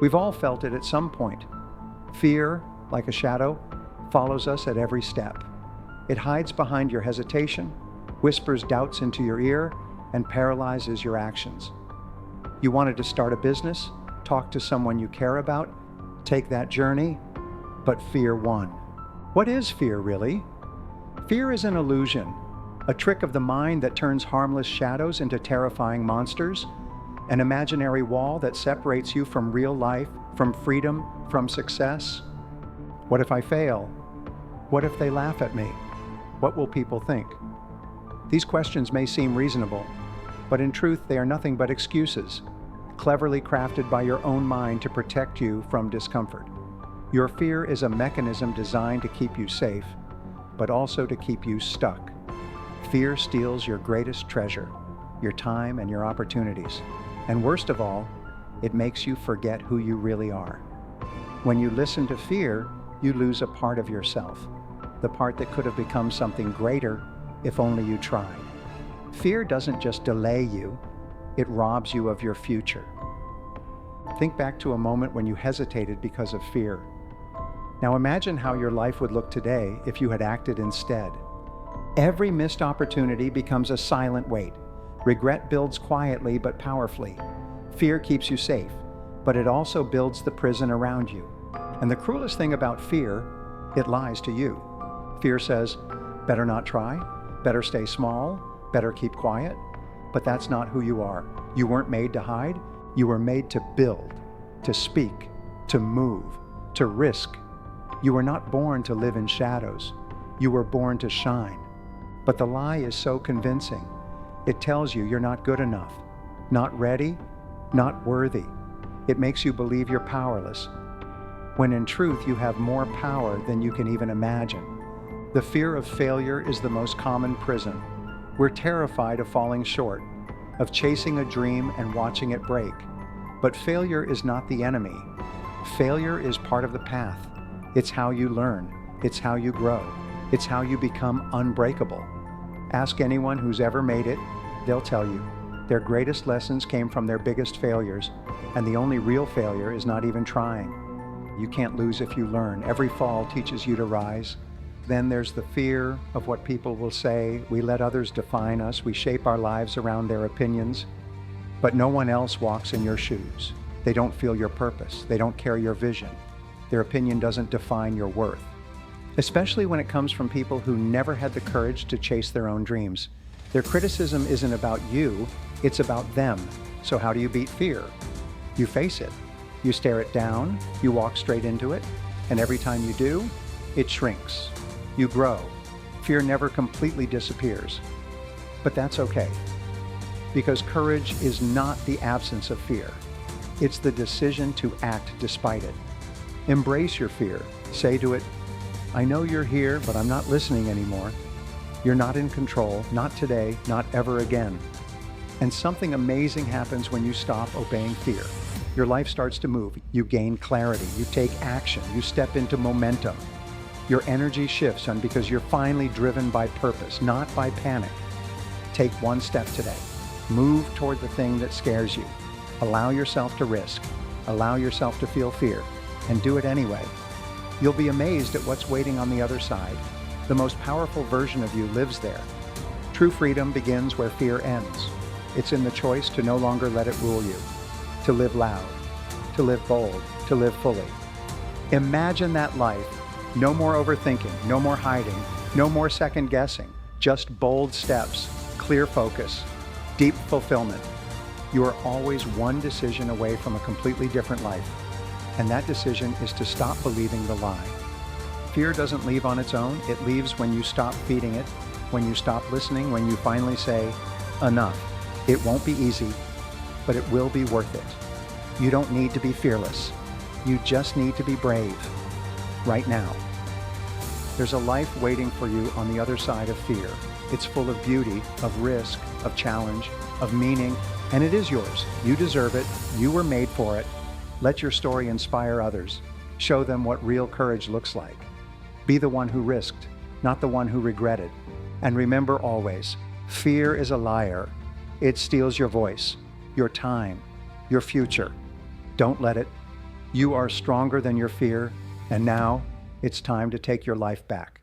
We've all felt it at some point. Fear, like a shadow, follows us at every step. It hides behind your hesitation, whispers doubts into your ear, and paralyzes your actions. You wanted to start a business, talk to someone you care about, take that journey, but fear won. What is fear, really? Fear is an illusion, a trick of the mind that turns harmless shadows into terrifying monsters, an imaginary wall that separates you from real life, from freedom, from success. What if I fail? What if they laugh at me? What will people think? These questions may seem reasonable, but in truth they are nothing but excuses, cleverly crafted by your own mind to protect you from discomfort. Your fear is a mechanism designed to keep you safe, but also to keep you stuck. Fear steals your greatest treasure, your time and your opportunities. And worst of all, it makes you forget who you really are. When you listen to fear, you lose a part of yourself, the part that could have become something greater if only you tried. Fear doesn't just delay you, it robs you of your future. Think back to a moment when you hesitated because of fear. Now imagine how your life would look today if you had acted instead. Every missed opportunity becomes a silent weight. Regret builds quietly but powerfully. Fear keeps you safe, but it also builds the prison around you. And the cruelest thing about fear, it lies to you. Fear says, better not try, better stay small, better keep quiet. But that's not who you are. You weren't made to hide. You were made to build, to speak, to move, to risk. You were not born to live in shadows. You were born to shine. But the lie is so convincing. It tells you you're not good enough, not ready, not worthy. It makes you believe you're powerless, when in truth you have more power than you can even imagine. The fear of failure is the most common prison. We're terrified of falling short, of chasing a dream and watching it break. But failure is not the enemy. Failure is part of the path. It's how you learn. It's how you grow. It's how you become unbreakable. Ask anyone who's ever made it, they'll tell you. Their greatest lessons came from their biggest failures, and the only real failure is not even trying. You can't lose if you learn. Every fall teaches you to rise. Then there's the fear of what people will say. We let others define us. We shape our lives around their opinions. But no one else walks in your shoes. They don't feel your purpose. They don't carry your vision. Their opinion doesn't define your worth. Especially when it comes from people who never had the courage to chase their own dreams. Their criticism isn't about you, it's about them. So how do you beat fear? You face it. You stare it down, you walk straight into it, and every time you do, it shrinks. You grow. Fear never completely disappears. But that's okay. Because courage is not the absence of fear. It's the decision to act despite it. Embrace your fear. Say to it, I know you're here, but I'm not listening anymore. You're not in control, not today, not ever again. And something amazing happens when you stop obeying fear. Your life starts to move. You gain clarity. You take action. You step into momentum. Your energy shifts, and because you're finally driven by purpose, not by panic. Take one step today. Move toward the thing that scares you. Allow yourself to risk. Allow yourself to feel fear, and do it anyway. You'll be amazed at what's waiting on the other side. The most powerful version of you lives there. True freedom begins where fear ends. It's in the choice to no longer let it rule you, to live loud, to live bold, to live fully. Imagine that life. No more overthinking, no more hiding, no more second guessing, just bold steps, clear focus, deep fulfillment. You are always one decision away from a completely different life. And that decision is to stop believing the lie. Fear doesn't leave on its own. It leaves when you stop feeding it, when you stop listening, when you finally say, enough. It won't be easy, but it will be worth it. You don't need to be fearless. You just need to be brave. Right now. There's a life waiting for you on the other side of fear. It's full of beauty, of risk, of challenge, of meaning, and it is yours. You deserve it. You were made for it. Let your story inspire others. Show them what real courage looks like. Be the one who risked, not the one who regretted. And remember always, fear is a liar. It steals your voice, your time, your future. Don't let it. You are stronger than your fear, and now it's time to take your life back.